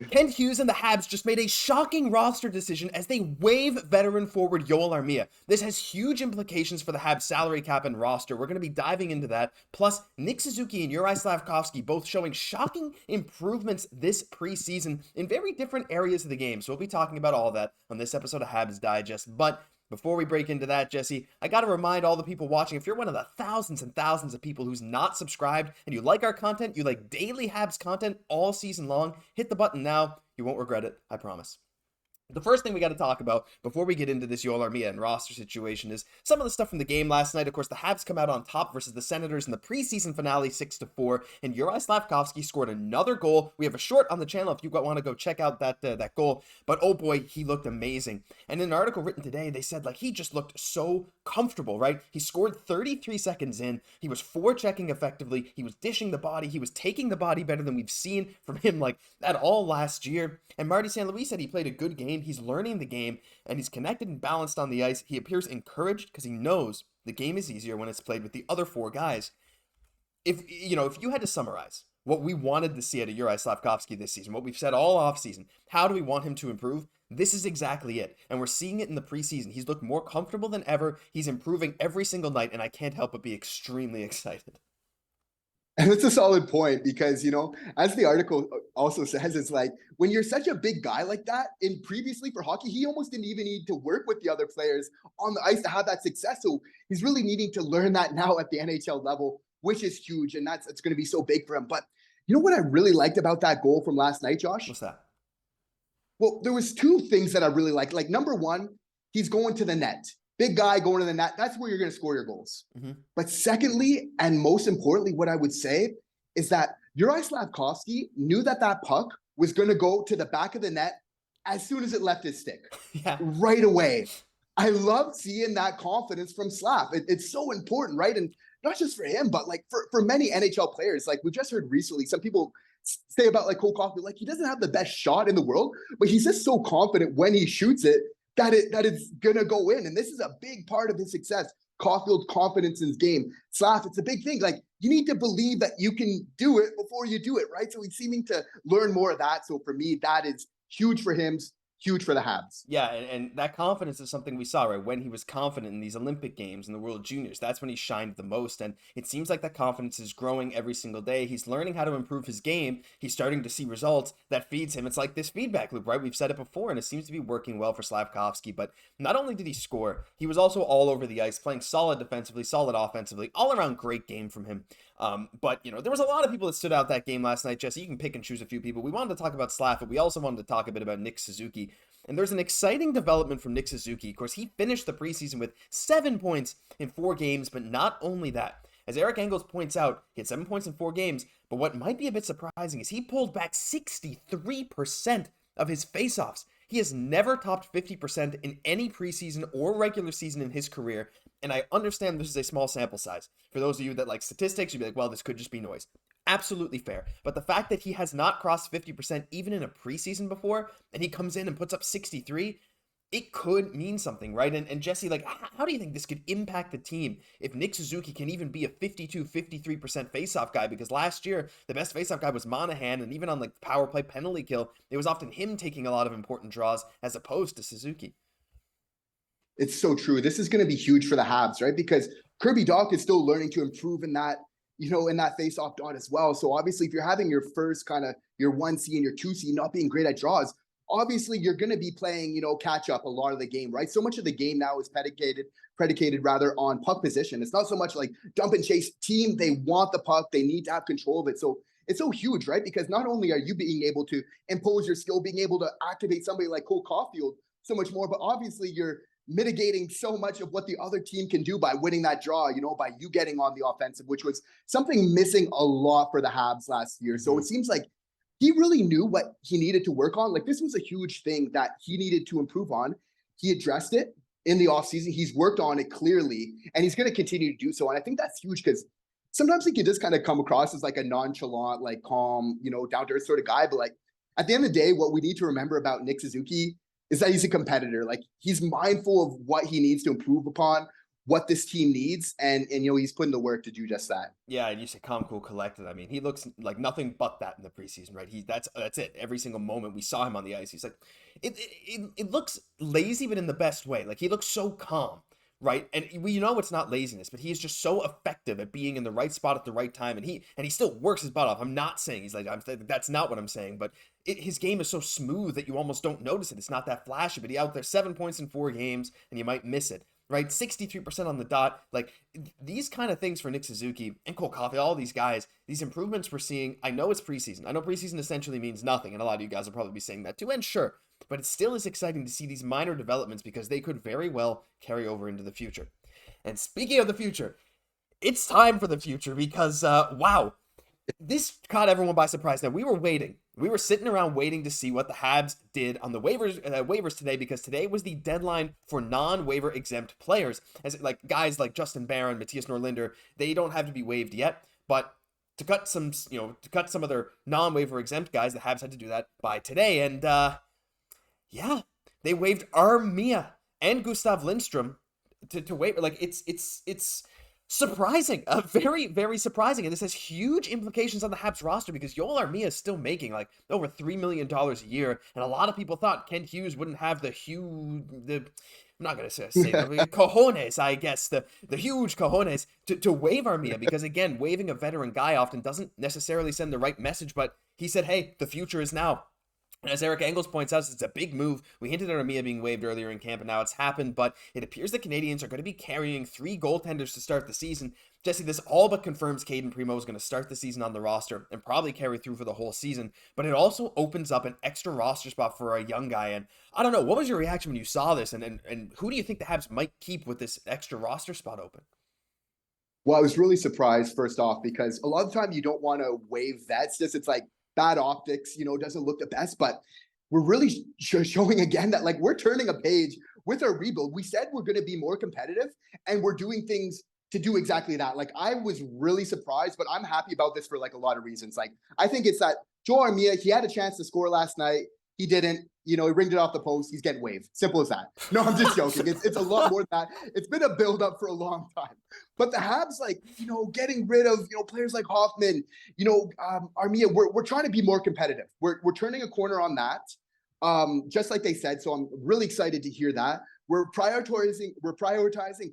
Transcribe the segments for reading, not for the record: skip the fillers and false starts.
Kent Hughes and the Habs just made a shocking roster decision as they waive veteran forward Joel Armia. This has huge implications for the Habs salary cap and roster. We're going to be diving into that. Plus, Nick Suzuki and Juraj Slafkovsky both showing shocking improvements this preseason in very different areas of the game. So we'll be talking about all that on this episode of Habs Digest. But before we break into that, Jesse, I got to remind all the people watching, if you're one of the thousands and thousands of people who's not subscribed and you like our content, you like daily Habs content all season long, hit the button now. You won't regret it, I promise. The first thing we got to talk about before we get into this Joel Armia and roster situation is some of the stuff from the game last night. Of course, the Habs come out on top versus the Senators in the preseason finale 6-4, and Juraj Slafkovsky scored another goal. We have a short on the channel if you want to go check out that goal, but oh boy, he looked amazing. And in an article written today, they said like he just looked so comfortable, right? He scored 33 seconds in. He was forechecking effectively. He was dishing the body. He was taking the body better than we've seen from him like at all last year. And Marty St. Louis said he played a good game. He's learning the game, and he's connected and balanced on the ice. He appears encouraged because he knows the game is easier when it's played with the other four guys. If you had to summarize what we wanted to see out of Juraj Slafkovsky this season, what we've said all offseason, how do we want him to improve? This is exactly it. And we're seeing it in the preseason. He's looked more comfortable than ever. He's improving every single night, and I can't help but be extremely excited. And it's a solid point because, as the article also says, it's like when you're such a big guy like that, in previously for hockey, he almost didn't even need to work with the other players on the ice to have that success. So he's really needing to learn that now at the NHL level, which is huge. And it's going to be so big for him. But you know what I really liked about that goal from last night, Josh? What's that? Well, there was two things that I really liked. Like, number one, he's going to the net. Big guy going to the net. That's where you're going to score your goals. Mm-hmm. But secondly, and most importantly, what I would say is that Juraj Slafkovsky knew that puck was going to go to the back of the net as soon as it left his stick. Yeah. Right away. I love seeing that confidence from Slav. It's so important, right? And not just for him, but like for many NHL players. Like we just heard recently, some people say about like Caufield, like he doesn't have the best shot in the world, but he's just so confident when he shoots it that it's gonna go in. And this is a big part of his success. Caufield's confidence in his game. Slav, it's a big thing. Like you need to believe that you can do it before you do it, right? So he's seeming to learn more of that. So for me, that is huge for him, huge for the Habs. Yeah, and that confidence is something we saw, right? When he was confident in these Olympic Games and the World Juniors, that's when he shined the most. And it seems like that confidence is growing every single day. He's learning how to improve his game. He's starting to see results that feeds him. It's like this feedback loop, right? We've said it before, and it seems to be working well for Slafkovsky. But not only did he score, he was also all over the ice, playing solid defensively, solid offensively, all around great game from him. But, there was a lot of people that stood out that game last night, Jesse. You can pick and choose a few people. We wanted to talk about Slav, but we also wanted to talk a bit about Nick Suzuki. And there's an exciting development from Nick Suzuki. Of course, he finished the preseason with 7 points in 4 games, but not only that. As Eric Engels points out, he had 7 points in 4 games, but what might be a bit surprising is he pulled back 63% of his faceoffs. He has never topped 50% in any preseason or regular season in his career, and I understand this is a small sample size. For those of you that like statistics, you'd be like, well, this could just be noise. Absolutely fair. But the fact that he has not crossed 50% even in a preseason before, and he comes in and puts up 63, it could mean something, right? And Jesse, like, how do you think this could impact the team if Nick Suzuki can even be a 52, 53% faceoff guy? Because last year, the best faceoff guy was Monahan, and even on like power play penalty kill, it was often him taking a lot of important draws as opposed to Suzuki. It's so true. This is going to be huge for the Habs, right? Because Kirby Dach is still learning to improve in that, in that face-off dot as well. So obviously, if you're having your first kind of your 1C and your 2C not being great at draws, obviously you're going to be playing, catch up a lot of the game, right? So much of the game now is predicated rather on puck position. It's not so much like dump and chase team. They want the puck. They need to have control of it. So it's so huge, right? Because not only are you being able to impose your skill, being able to activate somebody like Cole Caufield so much more, but obviously you're mitigating so much of what the other team can do by winning that draw, by you getting on the offensive, which was something missing a lot for the Habs last year. So it seems like he really knew what he needed to work on. Like this was a huge thing that he needed to improve on. He addressed it in the offseason. He's worked on it clearly, and he's going to continue to do so. And I think that's huge because sometimes he can just kind of come across as like a nonchalant, like calm, down to earth sort of guy. But like at the end of the day, what we need to remember about Nick Suzuki is that he's a competitor. Like he's mindful of what he needs to improve upon, what this team needs. And he's putting the work to do just that. Yeah, and you say calm, cool, collected. I mean, he looks like nothing but that in the preseason, right? That's it. Every single moment we saw him on the ice, he's like, it looks lazy, but in the best way. Like he looks so calm, right? And it's not laziness, but he is just so effective at being in the right spot at the right time, and he still works his butt off. I'm not saying he's like that's not what I'm saying, but his game is so smooth that you almost don't notice it. It's not that flashy, but he out there 7 points in 4 games, and you might miss it. Right, 63% on the dot. Like these kind of things for Nick Suzuki and Cole Caufield, all these guys, these improvements we're seeing. I know it's preseason. I know preseason essentially means nothing, and a lot of you guys will probably be saying that too. And sure, but it still is exciting to see these minor developments because they could very well carry over into the future. And speaking of the future, it's time for the future because wow, this caught everyone by surprise. Now we were waiting. We were sitting around waiting to see what the Habs did on the waivers today, because today was the deadline for non-waiver exempt players. As like guys like Justin Barron, Mattias Norlinder, they don't have to be waived yet, but to cut some of their non-waiver exempt guys, the Habs had to do that by today. And yeah, they waived Armia and Gustav Lindstrom to waive. Like it's surprising, very, very surprising. And this has huge implications on the Habs roster because Joel Armia is still making like over $3 million a year. And a lot of people thought Kent Hughes wouldn't have the I'm not going to say the cojones, I guess, the huge cojones to waive Armia, because again, waiving a veteran guy often doesn't necessarily send the right message, but he said, hey, the future is now. And as Eric Engels points out, it's a big move. We hinted at Armia being waived earlier in camp, and now it's happened, but it appears the Canadiens are going to be carrying 3 goaltenders to start the season. Jesse, this all but confirms Cayden Primeau is going to start the season on the roster and probably carry through for the whole season, but it also opens up an extra roster spot for a young guy. And I don't know, what was your reaction when you saw this, and who do you think the Habs might keep with this extra roster spot open? Well, I was really surprised, first off, because a lot of the time you don't want to waive vets. It's like bad optics, doesn't look the best, but we're really showing again that like we're turning a page with our rebuild. We said we're going to be more competitive, and we're doing things to do exactly that. Like I was really surprised, but I'm happy about this for like a lot of reasons. Like I think it's that Joel Armia, he had a chance to score last night. He didn't, he ringed it off the post. He's getting waived. Simple as that. No, I'm just joking. It's a lot more than that. It's been a build-up for a long time. But the Habs, like, getting rid of, players like Hoffman, Armia, we're trying to be more competitive. We're turning a corner on that, just like they said. So I'm really excited to hear that. We're prioritizing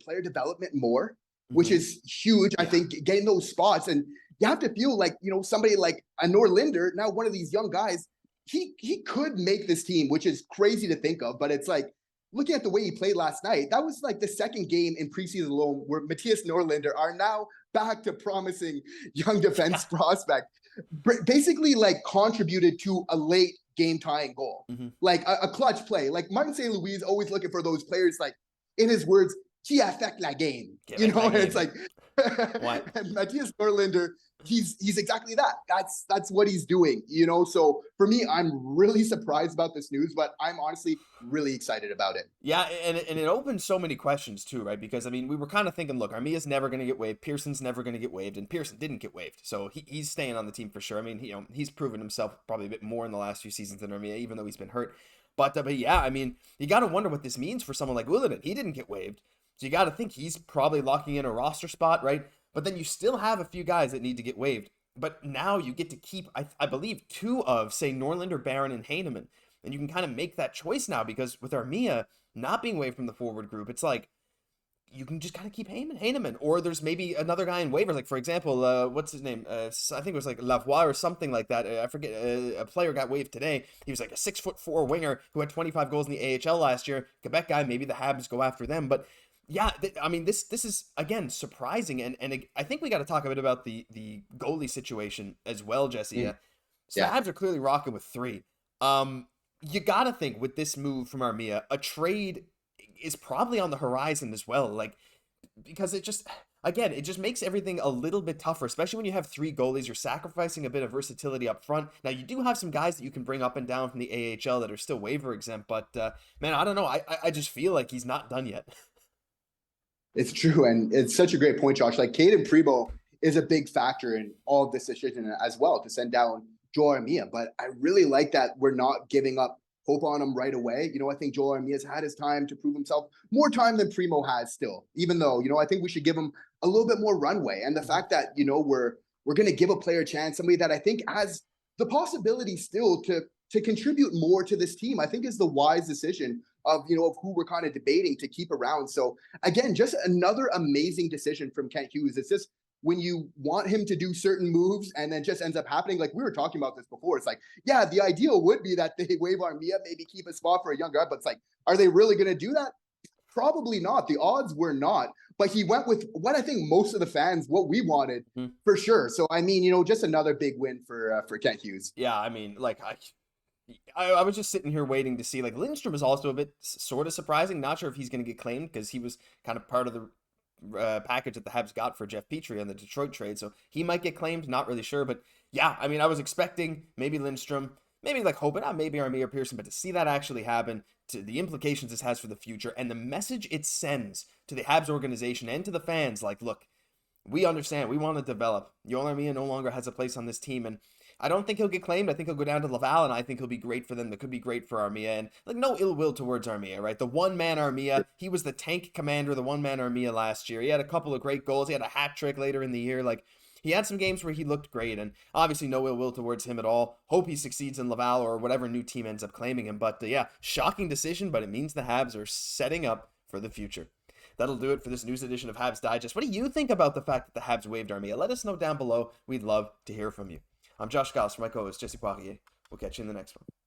player development more, which is huge. I think getting those spots, and you have to feel like, somebody like a Norlinder, now one of these young guys, he could make this team, which is crazy to think of, but it's like, looking at the way he played last night, that was like the second game in preseason alone where Mattias Norlinder are now back to promising young defense prospect, basically like contributed to a late game tying goal, like a clutch play. Like Martin St. Louis always looking for those players, like in his words, qui affect la game, and it's like, and Mattias Norlinder, he's exactly that. That's what he's doing, So for me, I'm really surprised about this news, but I'm honestly really excited about it. Yeah, and it opens so many questions too, right? Because I mean, we were kind of thinking, look, Armia's never going to get waived, Pearson's never going to get waived, and Pearson didn't get waived, so he's staying on the team for sure. I mean, he's proven himself probably a bit more in the last few seasons than Armia, even though he's been hurt. But yeah, I mean, you got to wonder what this means for someone like Guhle. He didn't get waived, so you got to think he's probably locking in a roster spot, right? But then you still have a few guys that need to get waived. But now you get to keep, I believe, 2 of, say, Norlinder, Barron, and Heineman. And you can kind of make that choice now, because with Armia not being waived from the forward group, it's like, you can just kind of keep Heineman. Or there's maybe another guy in waivers. Like, for example, what's his name? I think it was like Lavoie or something like that. I forget. A player got waived today. He was like a 6'4" winger who had 25 goals in the AHL last year. Quebec guy, maybe the Habs go after them. But yeah, I mean, this is, again, surprising. And I think we got to talk a bit about the goalie situation as well, Jesse. So the Habs are clearly rocking with 3. You got to think with this move from Armia, a trade is probably on the horizon as well. Like, because it just makes everything a little bit tougher, especially when you have 3 goalies. You're sacrificing a bit of versatility up front. Now, you do have some guys that you can bring up and down from the AHL that are still waiver exempt. But, man, I don't know. I just feel like he's not done yet. It's true, and it's such a great point, Josh. Like Cayden Primeau is a big factor in all of this decision as well, to send down Joel Armia. But I really like that we're not giving up hope on him right away. I think Joel Armia has had his time to prove himself, more time than Primeau has still, even though, I think we should give him a little bit more runway. And the fact that, we're going to give a player a chance, somebody that I think has the possibility still to contribute more to this team, I think is the wise decision of who we're kind of debating to keep around. So again, just another amazing decision from Kent Hughes. It's just when you want him to do certain moves and then just ends up happening, like we were talking about this before. It's like, yeah, the ideal would be that they waive Armia, maybe keep a spot for a young guy, but it's like, are they really going to do that? Probably not. The odds were not, but he went with what I think most of the fans, what we wanted for sure. So, I mean, just another big win for Kent Hughes. Yeah, I mean, like I was just sitting here waiting to see, like, Lindstrom is also a bit sort of surprising. Not sure if he's going to get claimed because he was kind of part of the package that the Habs got for Jeff Petrie on the Detroit trade. So he might get claimed. Not really sure. But yeah, I mean, I was expecting maybe Lindstrom, maybe like hoping, maybe Armia or Pearson. But to see that actually happen, to the implications this has for the future and the message it sends to the Habs organization and to the fans, like, look, we understand. We want to develop. Joel Armia no longer has a place on this team. And I don't think he'll get claimed. I think he'll go down to Laval, and I think he'll be great for them. That could be great for Armia, and like no ill will towards Armia, right? The one-man Armia, he was the tank commander, the one-man Armia last year. He had a couple of great goals. He had a hat trick later in the year. Like, he had some games where he looked great, and obviously no ill will towards him at all. Hope he succeeds in Laval or whatever new team ends up claiming him. But yeah, shocking decision, but it means the Habs are setting up for the future. That'll do it for this news edition of Habs Digest. What do you think about the fact that the Habs waived Armia? Let us know down below. We'd love to hear from you. I'm Josh Gosse for my co-host, Jesse Poirier. We'll catch you in the next one.